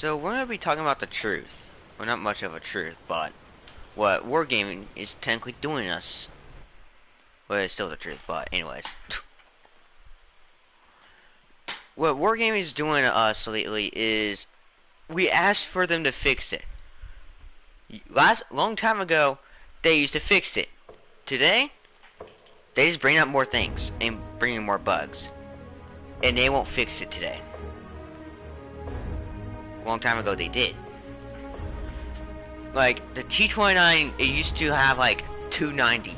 So we're going to be talking about the truth. Well, not much of a truth, but what wargaming is technically doing us. Well, it's still the truth, but anyways. What wargaming is doing to us lately is we asked for them to fix it. Long time ago, they used to fix it. Today, they just bring up more things and bring in more bugs. And they won't fix it today. A long time ago, they did. Like, the T-29, it used to have, like, 290.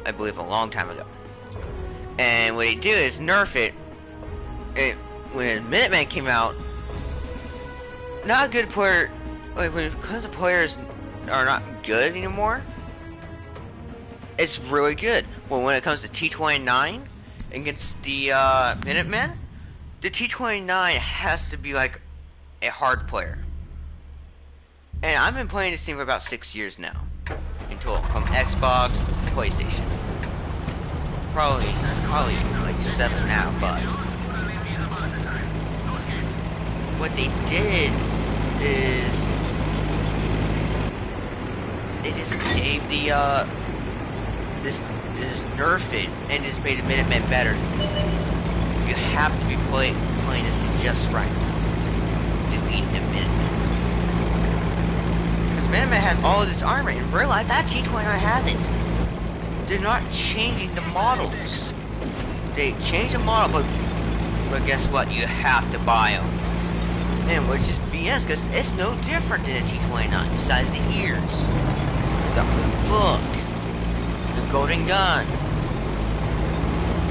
I believe a long time ago. And what they do is nerf it. When Minutemen came out, not a good player, like, because the players are not good anymore, it's really good. Well, when it comes to T-29 against the Minutemen, the T-29 has to be, like, a hard player. And I've been playing this thing for about 6 years now. From Xbox to PlayStation. Probably like 7 now, but what they did is they just gave the this nerf it and just made the Minutemen better than this thing. You have to be playing this thing just right to beat the Minutemen. Minutemen has all of this armor, and realize that T-29 hasn't. They're not changing the models. They change the model, but guess what? You have to buy them. And which is BS, because it's no different than a T-29, besides the ears, the book, the golden gun,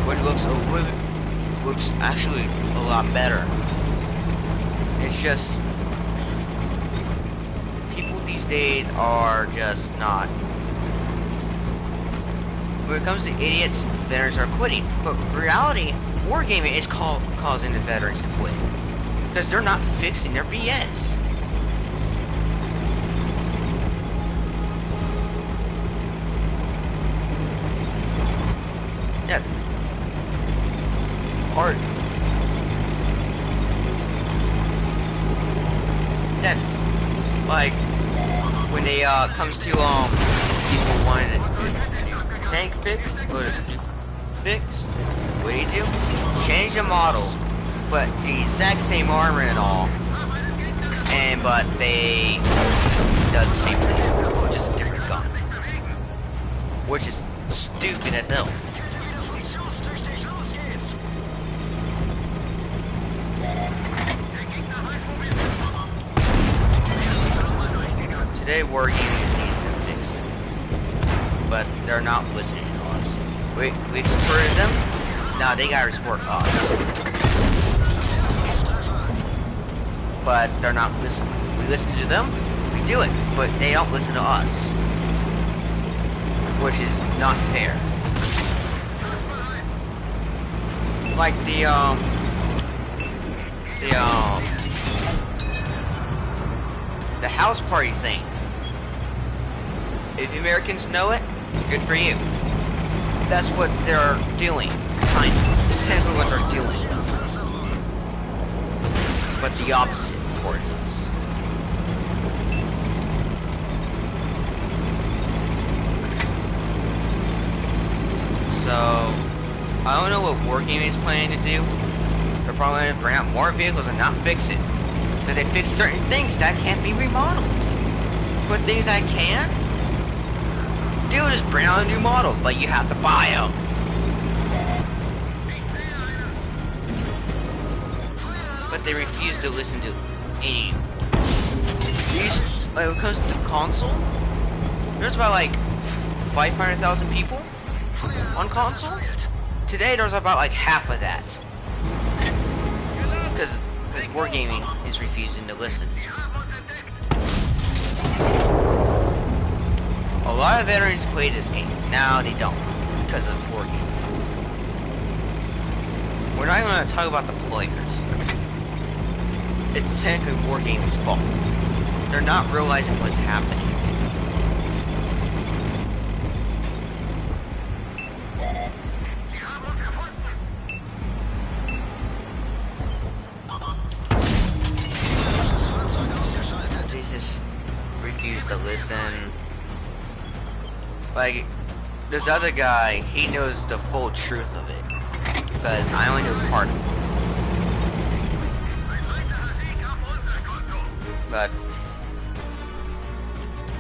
which looks actually a lot better. It's just these days are just not. When it comes to idiots, veterans are quitting. But in reality, wargaming is causing the veterans to quit. Because they're not fixing their BS. Yeah. Or yeah. Like when it comes to people wanting a tank fixed or fixed, what do? Change the model, but the exact same armor and all, but they does the same thing, just a different gun, which is stupid as hell. Today wargaming is needing to fix it, but they're not listening to us. We exported them, now they gotta export us. But they're not listening. We listen to them, we do it, but they don't listen to us, which is not fair. Like the house party thing. If the Americans know it, good for you. That's what they're doing. Kind of. It's technically what they're doing. But the opposite towards us. So, I don't know what wargaming is planning to do. They're probably going to bring out more vehicles and not fix it. Because they fix certain things that can't be remodeled. But things that can, dude, just bring out a new model, but you have to buy them. But they refuse to listen to any. When it comes to console, there's about like 500,000 people on console. Today there's about like half of that. Because wargaming is refusing to listen. A lot of veterans play this game. Now they don't, because of wargaming. We're not even going to talk about the players. It's technically wargaming's fault. They're not realizing what's happening. to listen. Like, this other guy, he knows the full truth of it. Because I only know part of it. But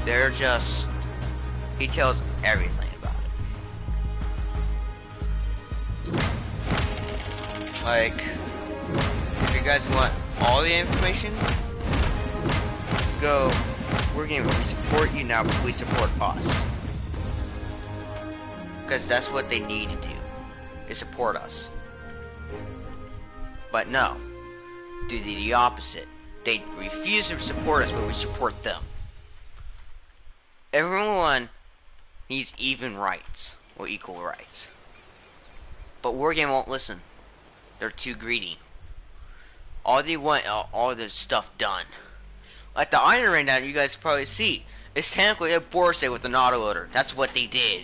they're just, he tells everything about it. Like, if you guys want all the information, let's go. Wargaming, we support you now, but we support us. Because that's what they need to do, is support us. But no, do the opposite. They refuse to support us, but we support them. Everyone needs even rights, or equal rights. But Wargame won't listen. They're too greedy. All they want, all the stuff done. Like the Iron right now, you guys probably see, it's technically a board set with an autoloader. That's what they did.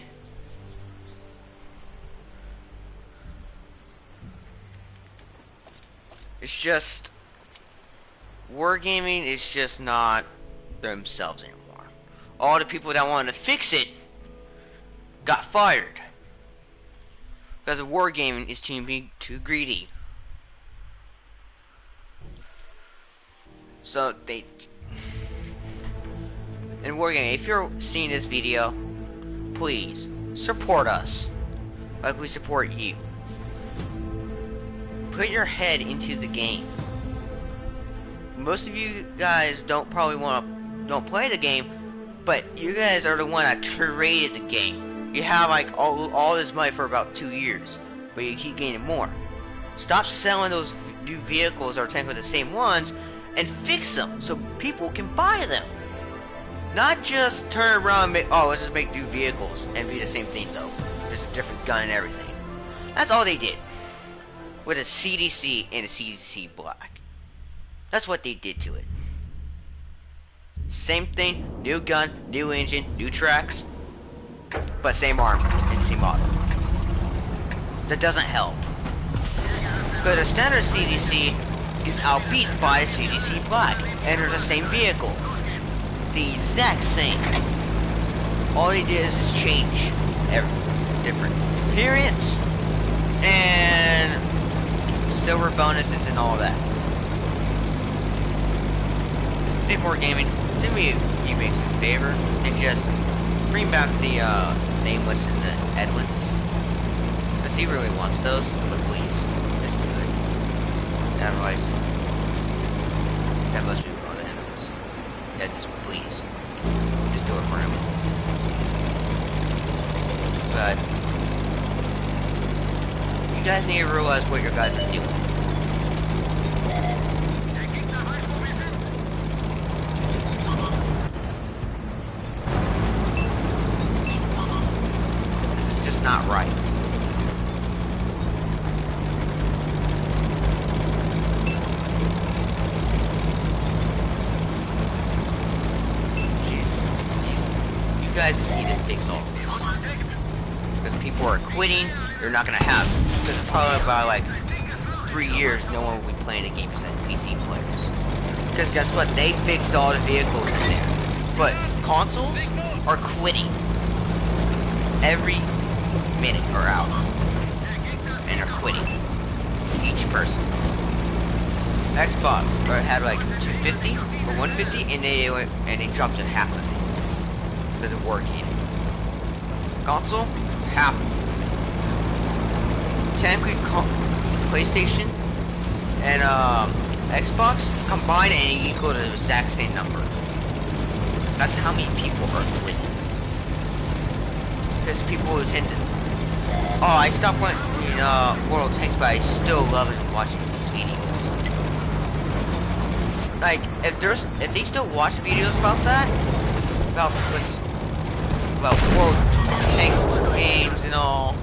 It's just, Wargaming is just not themselves anymore. All the people that wanted to fix it got fired. Because Wargaming is being too greedy. So they... And Wargaming, if you're seeing this video, please support us like we support you. Put your head into the game. Most of you guys don't play the game, but you guys are the one that created the game. You have like all this money for about 2 years, but you keep gaining more. Stop selling those new vehicles or technically the same ones, and fix them so people can buy them. Not just turn around and make, oh, let's just make new vehicles and be the same thing though. Just a different gun and everything. That's all they did. With a CDC and a CDC Black. That's what they did to it. Same thing, new gun, new engine, new tracks, but same armor and same model. That doesn't help. But a standard CDC is outbeat by a CDC Black, and they're the same vehicle. The exact same. All they did is just change everything. Different appearance, and silver bonuses and all that. Hey, Wargaming, do me a favor and just bring back the Nameless and the Edwins. Because he really wants those, but please, just do it. Otherwise, that must be going to Edwins. Yeah, just please. Just do it for him. But you guys need to realize what your guys are doing. This is just not right. You guys just need to fix all of this. Because people are quitting, they're not gonna have it. Because probably about like 3 years, no one will be playing the game except PC players. Because guess what? They fixed all the vehicles in there. But consoles are quitting every minute or hour. And they're quitting. Each person. Xbox had like 250 or 150 and they dropped to half of it. Because of working. Console, half. Technically, PlayStation and Xbox combined and equal to the exact same number. That's how many people are quitting. Because people who tend to, oh, I stopped playing World of Tanks, but I still love it watching these videos. Like, if they still watch videos about that, about World Tank games and all,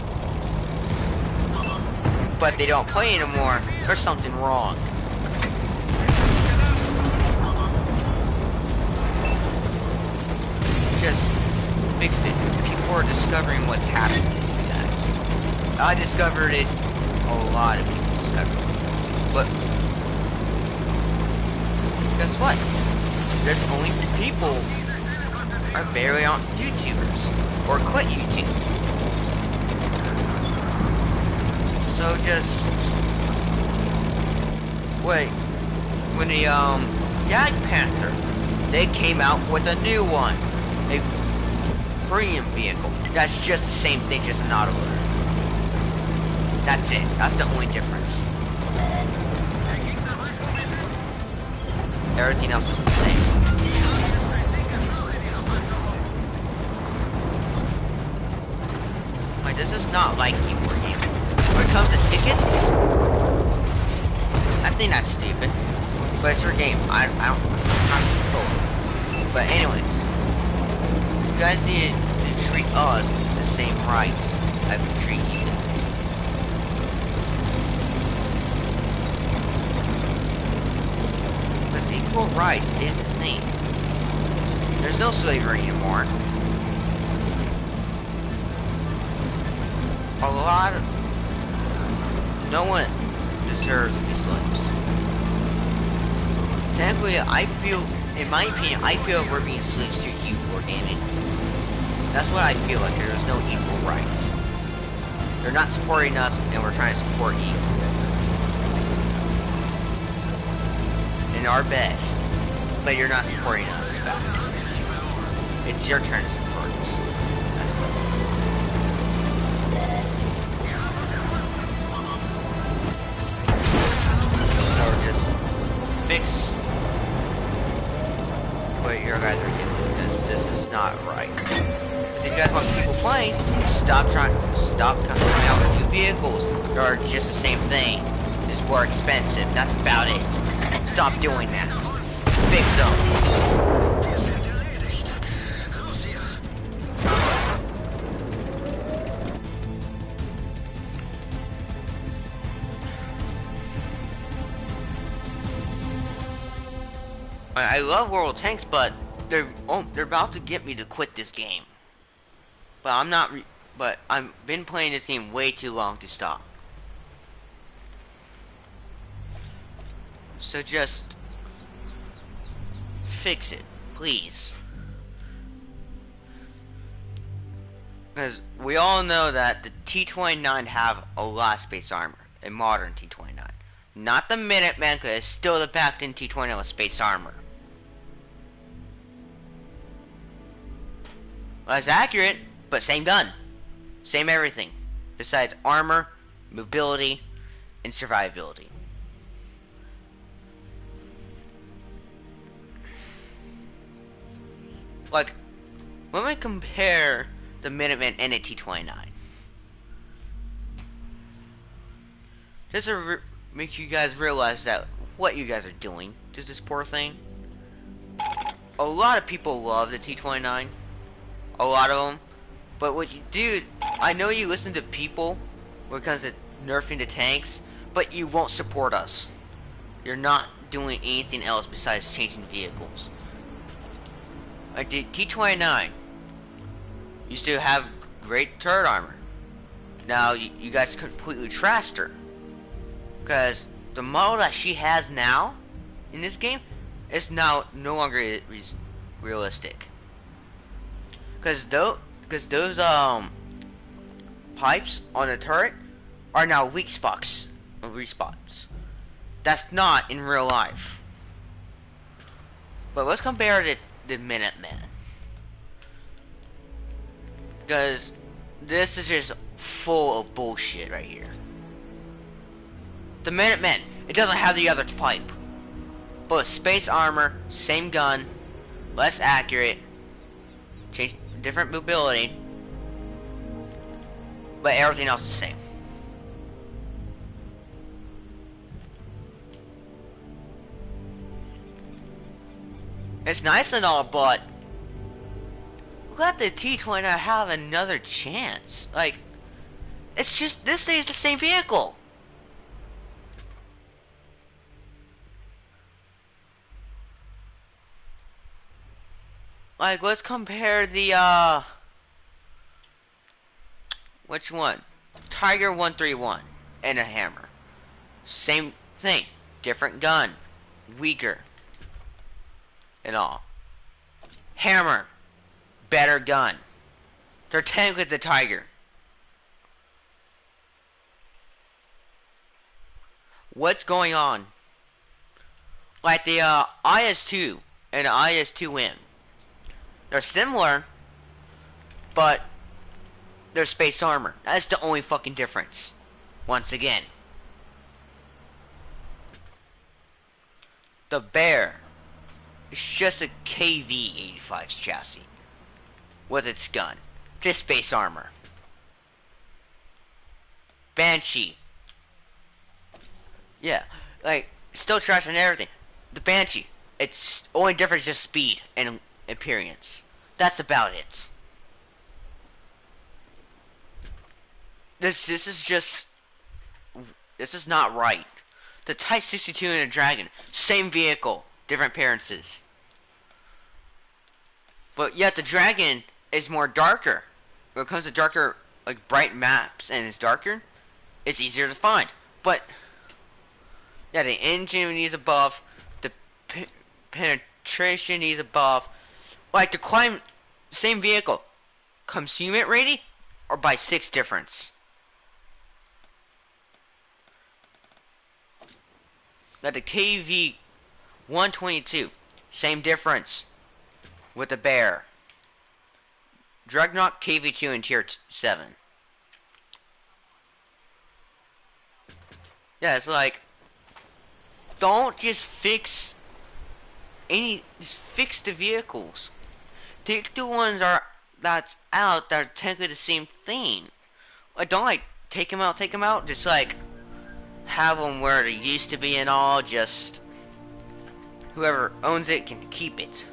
but they don't play anymore, there's something wrong. Just fix it. People are discovering what's happening to you guys. I discovered it, a lot of people discovered it. But guess what? There's only people are barely on YouTubers or quit YouTube. So just wait. When the Jag Panther, they came out with a new one, a premium vehicle. That's just the same thing, just an autoloader. That's it. That's the only difference. Everything else is the same. Like, this is not like you were here. When it comes to tickets, I think that's stupid. But it's your game. I'm not control. But anyways, you guys need to treat us the same rights that we treat you guys. Because equal rights is a thing. There's no slavery anymore. No one deserves to be slaves. Technically, I feel, in my opinion, I feel we're being slaves to you, wargaming. That's what I feel like. There's no equal rights. They're not supporting us, and we're trying to support you. In our best, but you're not supporting us back. It's your turn to support us. That's what. So just fix what your guys are doing, because this is not right. Because if you guys want people playing, stop coming out with new vehicles that are just the same thing. It's more expensive. That's about it. Stop doing that. Fix them. I love World of Tanks, but they're about to get me to quit this game. But I'm not. But I've been playing this game way too long to stop. So just fix it, please. Because we all know that the T-29 have a lot of space armor, a modern T-29. Not the Minuteman, because it's still the backed-in T-29 with space armor. Well, that's accurate, but same gun. Same everything. Besides armor, mobility, and survivability. Like, when we compare the Minuteman and the T-29, just to make you guys realize that what you guys are doing to this poor thing. A lot of people love the T-29. A lot of them. But what you do, I know you listen to people when it comes to nerfing the tanks, but you won't support us. You're not doing anything else besides changing vehicles. Like the T-29 used to have great turret armor. Now you guys completely trashed her. Because the model that she has now in this game is now no longer realistic. Because those pipes on the turret are now weak spots. That's not in real life. But let's compare it to the Minuteman. Because this is just full of bullshit right here. The Minuteman, it doesn't have the other pipe. But space armor, same gun, less accurate, change different mobility, but everything else is the same. It's nice and all, but let the T-29 have another chance. Like, it's just, this thing is the same vehicle. Like, let's compare the, which one? Tiger 131 and a hammer. Same thing. Different gun. Weaker. And all. Hammer. better gun. They're technically the Tiger. What's going on? Like the IS-2 and the IS-2M. They're similar, but they're space armor. That's the only fucking difference. Once again. The Bear is just a KV-85's chassis. With its gun. Just space armor. Banshee. Yeah, like, still trash and everything. The Banshee, its only difference is just speed and appearance. That's about it. This is not right. The Type 62 and the Dragon, same vehicle, different appearances. But yet the Dragon is more darker. When it comes to darker, like bright maps and it's darker, it's easier to find. But yeah, the engine needs a buff, the penetration needs a buff. Like to climb, same vehicle, consummate rating or by 6 difference. Like the KV 122, same difference with the Bear. Dreadnought KV2 in tier 7. Yeah, it's like, don't just fix just fix the vehicles. Take the ones that's out that are technically the same thing. Like, don't like take them out. Just like have them where they used to be and all. Just whoever owns it can keep it.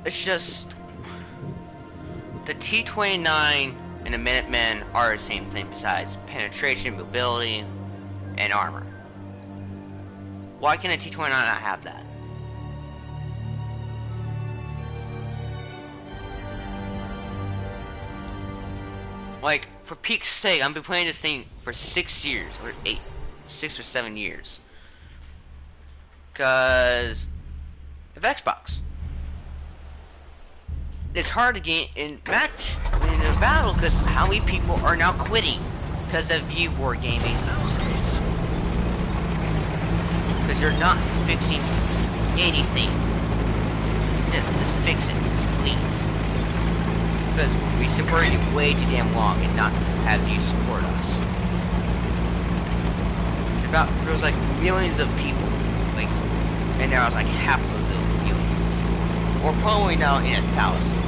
It's just the T-29 and the Minutemen are the same thing besides penetration, mobility, and armor. Why can a T-29 not have that? Like, for peak's sake, I've been playing this thing for 6 years, or 6 or 7 years. Cause of Xbox. It's hard to get in a battle because how many people are now quitting because of you wargaming? Because you're not fixing anything. Just fix it, please. Because we supported you way too damn long and not have you support us. There was like millions of people, like, and now it's like half of the millions. We're probably now in 1,000.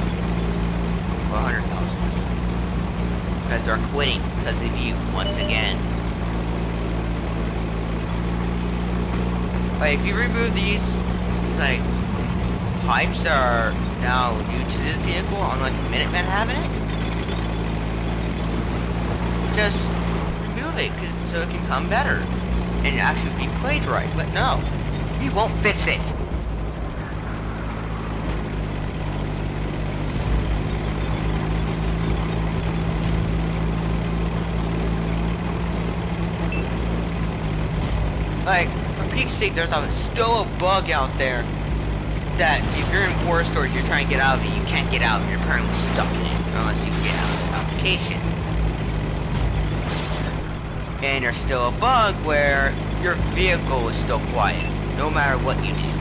100,000 because they're quitting because of you once again. Like if you remove these like pipes that are now new to this vehicle, unlike the Minutemen having it, just remove it so it can come better and actually be played right. But no, you won't fix it. Like, for peak's sake, there's still a bug out there that if you're in war stores, you're trying to get out of it, you can't get out, and you're permanently stuck in it unless you get out of the application. And there's still a bug where your vehicle is still quiet, no matter what you do.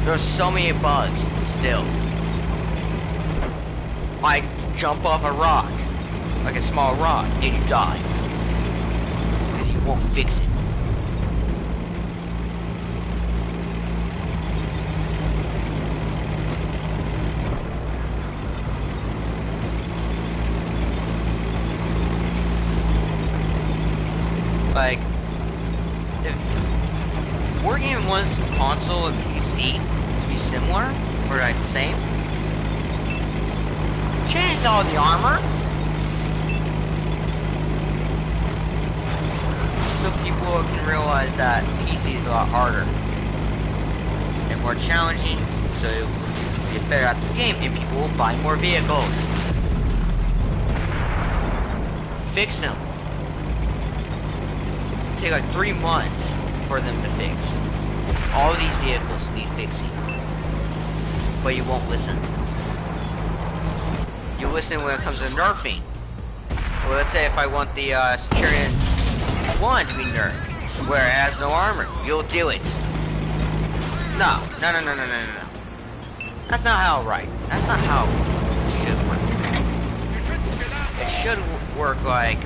There's so many bugs still. Like, jump off a rock, like a small rock, and you die. Because you won't fix it. Like, if wargaming wants console and PC to be similar, or like the same, change all the armor, so people can realize that PC is a lot harder and more challenging, so you get better at the game and people will buy more vehicles. Fix them. Take like 3 months for them to fix. All these vehicles need fixing. but you won't listen. You listen when it comes to nerfing. Well, let's say if I want the Centurion 1 to be nerfed, where it has no armor, you'll do it. No. That's not how right. That's not how it should work. It should work like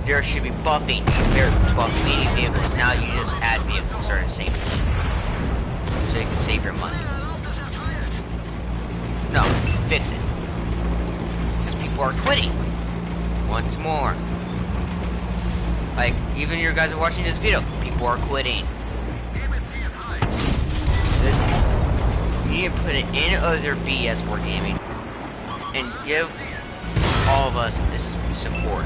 there should be buffing. There's buffing vehicles. Now you just add vehicles or save fleet, so you can save your money. No, fix it. Because people are quitting. Once more. Like, even you guys are watching this video, people are quitting. You need to put it in other BS wargaming and give all of us this support.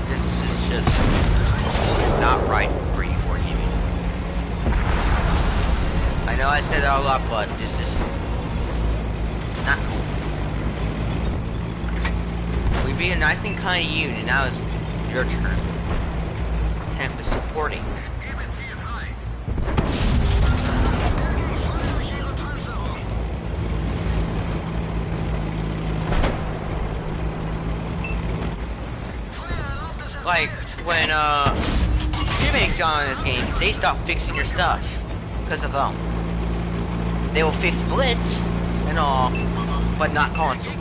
This is just not right for you wargaming. I know I said that a lot, but this is not cool. We be a nice and kind to you, and now it's your turn. Time for supporting. Like, when, Wargaming's on this game, they stop fixing your stuff. Because of them. They will fix Blitz and all, but not console.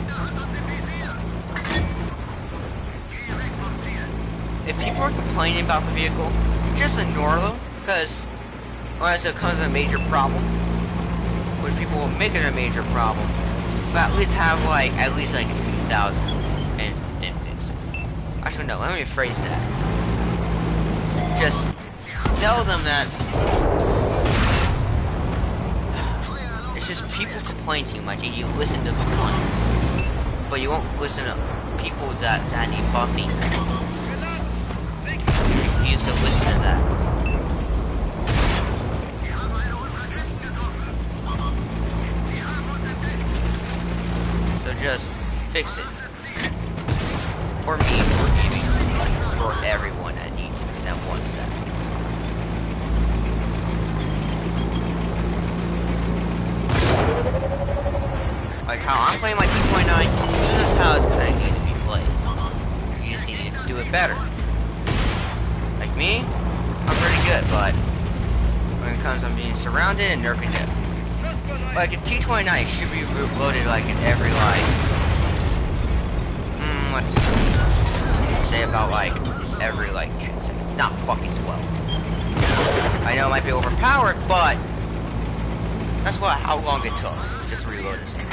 If people are complaining about the vehicle, just ignore them, because unless it becomes a major problem, which people will make it a major problem, but at least have like a few thousand and fix it. Actually no, let me rephrase that. Just tell them that it's just people complain too much and you listen to complaints. But you won't listen to people that need buffing. You refuse to listen to that. So just fix it. For me, for gaming, for everyone that wants that. Like how I'm playing my 2.9, this is how it's kind of need to be played. You just need to do it better. Like me, I'm pretty good, but when it comes to being surrounded and nerfing it, like a T-29 should be loaded like in every let's say about like every 10 seconds, not fucking 12. I know it might be overpowered, but that's how long it took just to reload this thing.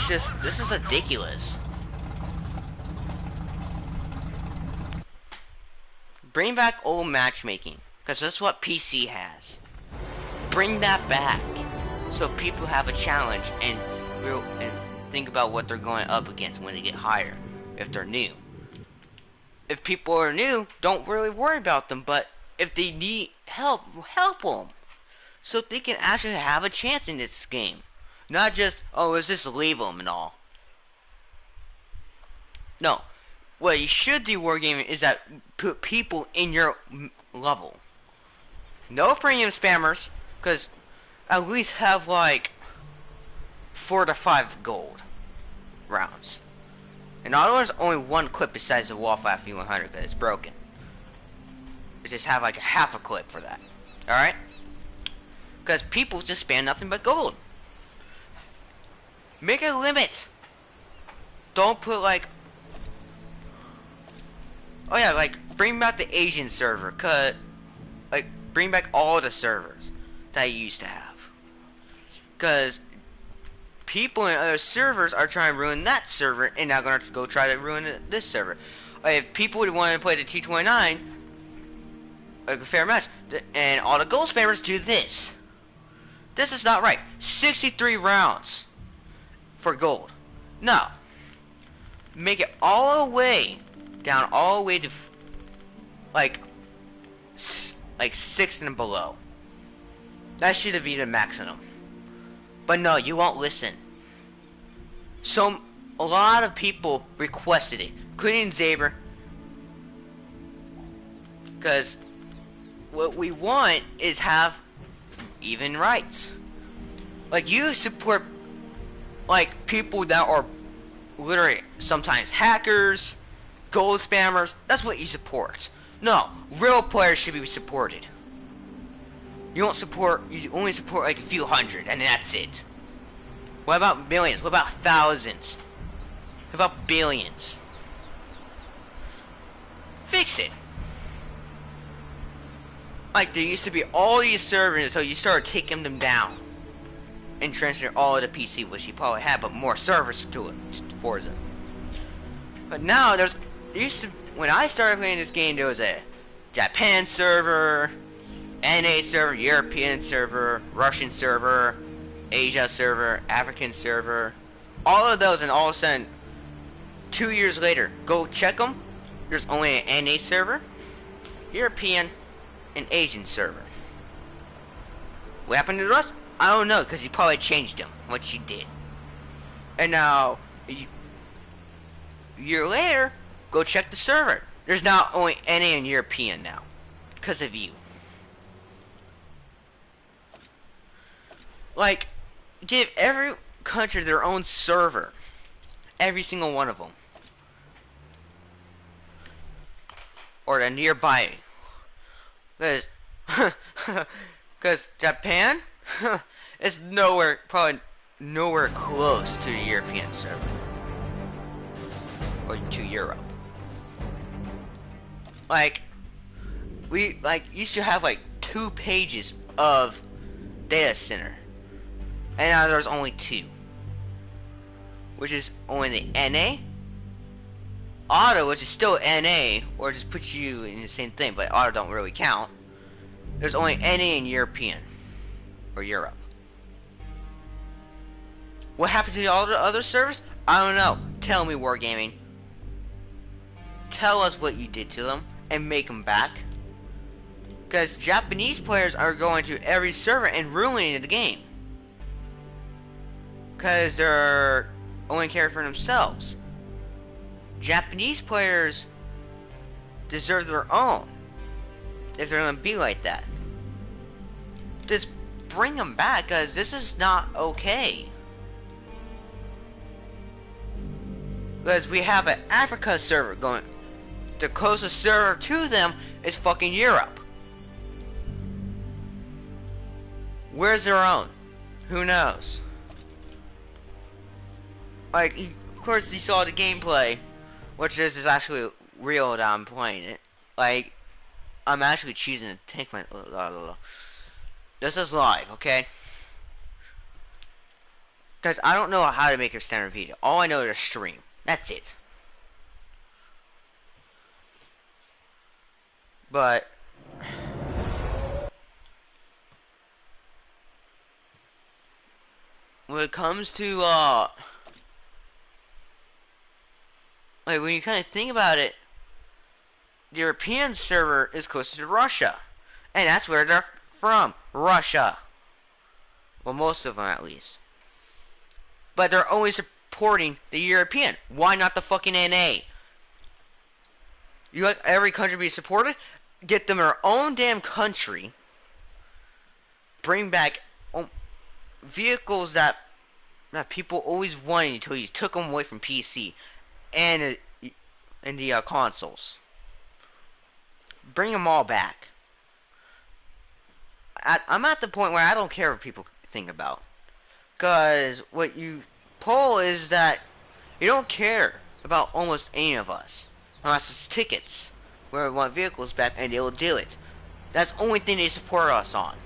This is ridiculous. Bring back old matchmaking, because that's what PC has. Bring that back, so people have a challenge and think about what they're going up against when they get higher, if they're new. If people are new, don't really worry about them, but if they need help, help them, so they can actually have a chance in this game. Not just, oh, let's just leave them and all. No. What you should do, wargaming, is that put people in your level. No premium spammers, because at least have like 4 to 5 gold rounds. And although there's only one clip besides the Wallflat V100 because it's broken. You just have like a half a clip for that. Alright? Because people just spam nothing but gold. Make a limit. Don't put like, oh yeah, like bring back the Asian server, like bring back all the servers that you used to have. Cause people in other servers are trying to ruin that server and now gonna go try to ruin this server. If people would want to play the T-29, like a fair match, and all the gold spammers do this. This is not right. 63 rounds for gold. No. Make it all the way down, all the way to like 6 and below. That should be the maximum. But no, you won't listen. So a lot of people requested it, including Zaber, because what we want is have even rights. Like, you support like people that are literally sometimes hackers, gold spammers. That's what you support. No, real players should be supported. You only support like a few hundred, and that's it. What about millions? What about thousands? What about billions? Fix it. Like, there used to be all these servers, so you started taking them down and transferring all of the PC, which you probably had, but more servers to it for them. But now when I started playing this game, there was a Japan server, NA server, European server, Russian server, Asia server, African server, all of those, and all of a sudden, 2 years later, go check them. There's only an NA server, European, and Asian server. What happened to the rest? I don't know, because you probably changed them, what you did. And now, a year later, go check the server. There's now only NA and European now, because of you. Like, give every country their own server. Every single one of them. Or the nearby. Because Japan is probably nowhere close to the European server. Or to Europe. Like, we used to have like 2 pages of data center. And now there's only 2. Which is only the NA. Auto, which is still NA, or just puts you in the same thing, but auto don't really count. There's only NA and European. Or Europe. What happened to all the other servers? I don't know. Tell me, Wargaming. Tell us what you did to them, and make them back. Because Japanese players are going to every server and ruining the game. Because they're only care for themselves. Japanese players deserve their own. If they're going to be like that. Just bring them back, because this is not okay. Because we have an Africa server going. The closest server to them is fucking Europe. Where's their own? Who knows? Like, of course you saw the gameplay, which is actually real that I'm playing it. Like, I'm actually choosing to take my... This is live, okay? Because I don't know how to make a standard video. All I know is a stream. That's it. But... when it comes to, like, when you kind of think about it, the European server is closer to Russia. And that's where they're from. Russia. Well, most of them at least. But they're always supporting the European. Why not the fucking NA? You let every country be supported? Get them their own damn country. Bring back vehicles that people always wanted until you took them away from PC and the consoles. Bring them all back. I'm at the point where I don't care what people think about. Because what you pull is that you don't care about almost any of us. Unless it's tickets. Where we want vehicles back and they will do it. That's the only thing they support us on.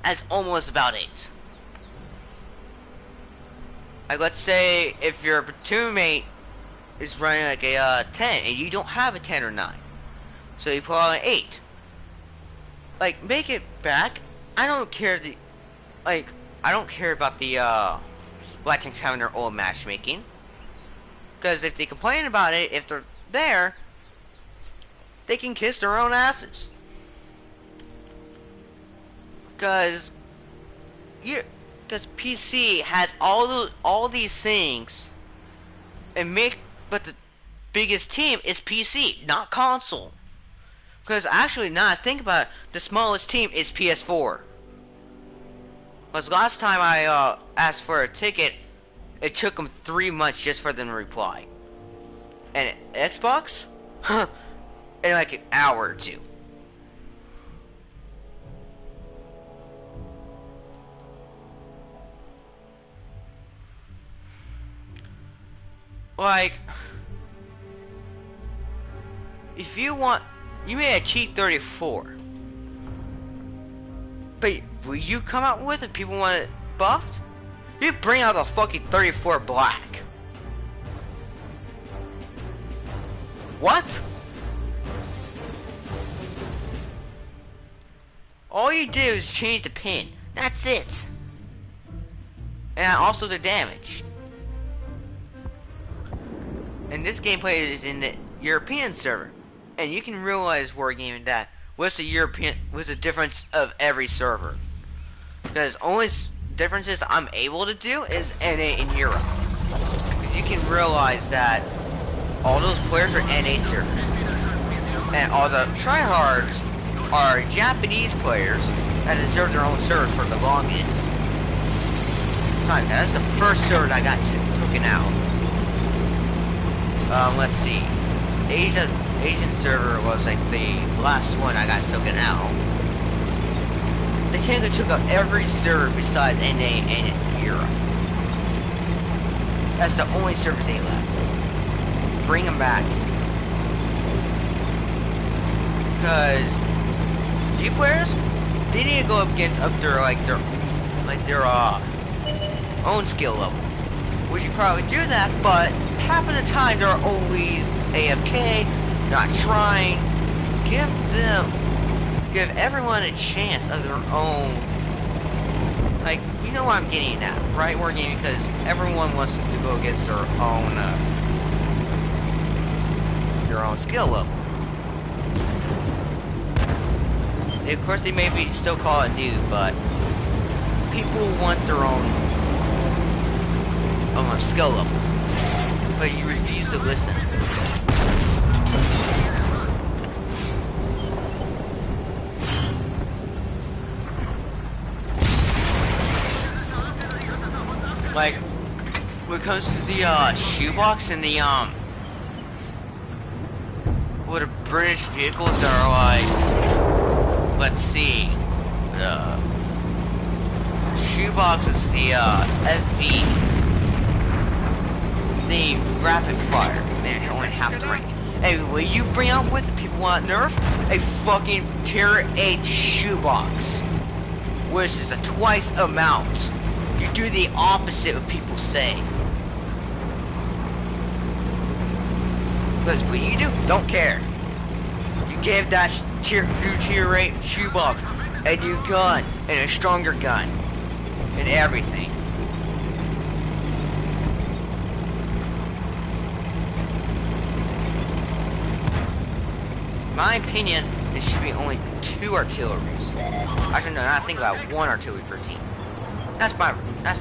That's almost about it. Like, let's say if your platoon mate is running like a 10 and you don't have a 10 or 9. So you put on an 8. Like, make it back. I don't care I don't care about the Black Tanks having their old matchmaking. Because if they complain about it, if they're there, they can kiss their own asses. Because you, because PC has all these things, and but the biggest team is PC, not console. Because actually, now I think about it, the smallest team is PS4. Because last time I asked for a ticket, it took them 3 months just for them to reply. And Xbox? Huh. In like an hour or two. Like, if you want, you made a cheat 34. But will you come out with it? People want it buffed? You bring out the fucking 34 black. What? All you do is change the pin. That's it. And also the damage. And this gameplay is in the European server. And you can realize wargaming that what's the difference of every server. Because only differences I'm able to do is NA in Europe. Because you can realize that all those players are NA servers. And all the tryhards are Japanese players that deserve their own server for the longest time. Now, that's the first server that I got taken out. Let's see. Asian server was like the last one I got taken out. They technically took out every server besides NA and Europe. That's the only server they left. Bring them back. Because you players, they need to go up against their own skill level. We should probably do that, but half of the time they're always AFK, not trying. Give everyone a chance of their own. Like, you know what I'm getting at, right? Wargaming, because everyone wants to go against their own skill level. Of course, they may be still call it new, but people want their own skill level. But you refuse to listen. Like, when it comes to the shoebox and the what the British vehicles are like, let's see, the shoebox is the FV, the rapid fire. They only have to rank. Hey, will you bring out with the people want nerf a fucking tier 8 shoebox, which is a twice amount? You do the opposite of people say. Because what you do, don't care. You gave that new tier 8 shoebox a new gun and a stronger gun and everything. In my opinion, there should be only 2 artilleries. Actually, no, I think about 1 artillery per team. That's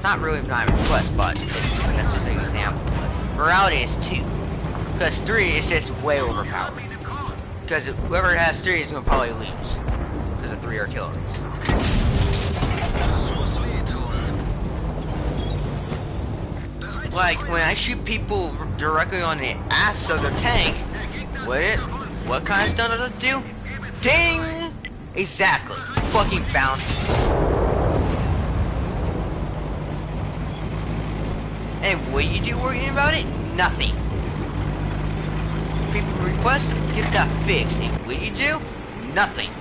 not really my request, but that's just an example. Morality is 2. Because 3 is just way overpowered. Because whoever has 3 is going to probably lose. Because of 3 artilleries. Like, when I shoot people directly on the ass of their tank, what kind of stuff does it do? Ding! Exactly. Fucking bounces. And what you do worrying about it? Nothing. People request to get that fixed. And what you do? Nothing.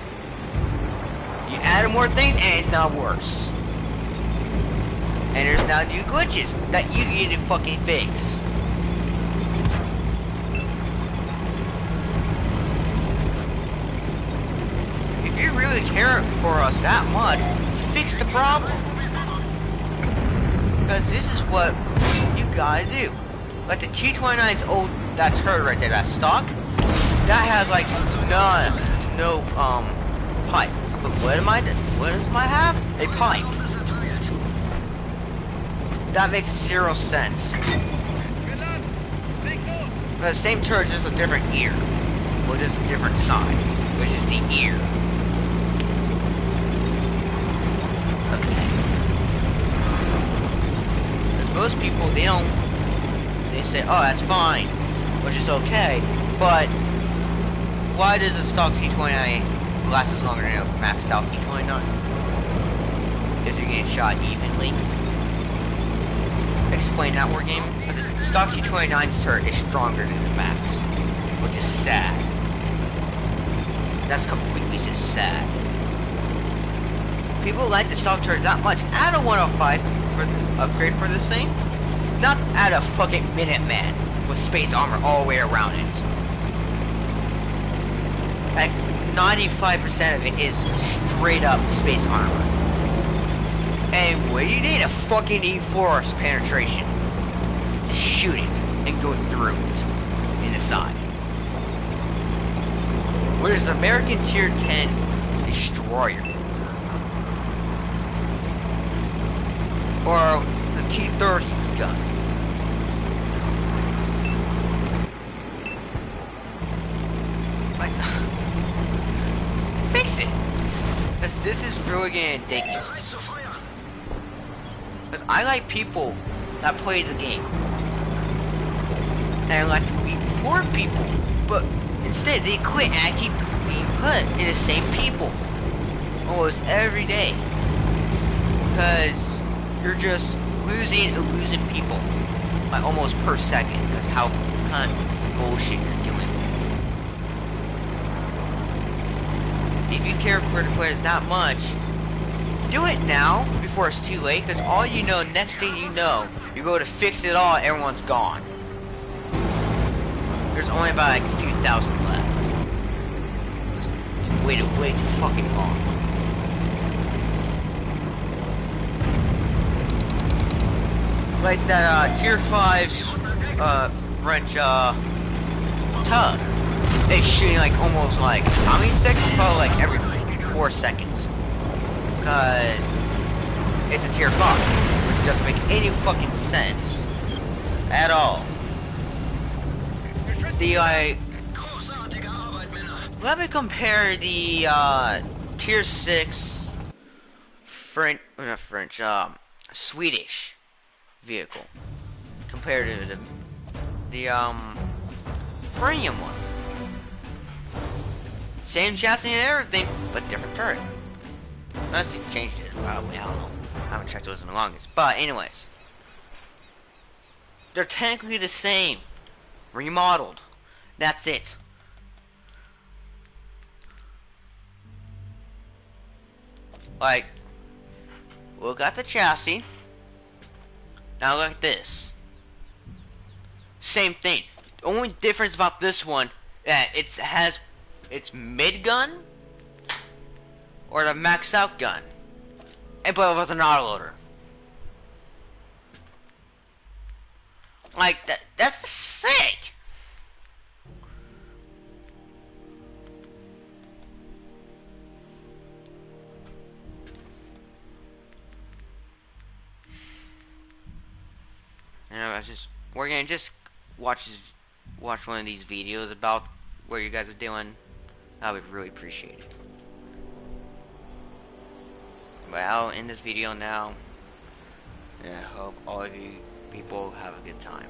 You add more things and it's not worse. And there's now new glitches that you need to fucking fix. If you really care for us that much, fix the problem. Because this is what you gotta do. Like the T-29's old, that turret right there, that stock, that has like no pipe. But what does mine have? A pipe. That makes zero sense. The same turret, just a different ear. Well, just a different side. Which is the ear. Okay. Because most people, they say, oh, that's fine. Which is okay. But, why does a stock T-29 last as longer than a maxed out T-29? If you're getting shot evenly. Explain that, wargaming. Because the stock T-29's turret is stronger than the max, which is sad. That's completely just sad. People like the stock turret that much. Add a 105 for the upgrade for this thing. Not add a fucking Minuteman with space armor all the way around it. Like 95% of it is straight up space armor. And what do you need? A fucking E4 penetration. Just shoot it and go through it in the side. Where's the American Tier 10 destroyer? Or the T-30's gun? Like, fix it. Because this is really getting ridiculous. Because I like people that play the game. And I like to beat more people. But instead, they quit and I keep being put in the same people. Almost every day. Because you're just losing and losing people. Like almost per second. Because how kind of bullshit you're dealing with. If you care for the players that much, do it now before it's too late, because all you know, next thing you know, you go to fix it all, everyone's gone. There's only about like a few thousand left. You waited way too fucking long. Like that Tier 5 French tug. It's shooting like almost like how many seconds? Probably like every 4 seconds. Because it's a Tier 5, which doesn't make any fucking sense at all. Let me compare the Tier 6 Swedish vehicle compared to the premium one. Same chassis and everything, but different turret. Unless they changed it, probably, I don't know. I haven't checked those in the longest. But anyways, they're technically the same. Remodeled. That's it. Like, look at the chassis. Now look at this. Same thing. The only difference about this one, that it has its mid gun or the max out gun, and but with an autoloader. Like that's sick. You know, we're gonna just watch one of these videos about what you guys are doing. I would really appreciate it. But I'll end this video now, and I hope all of you people have a good time.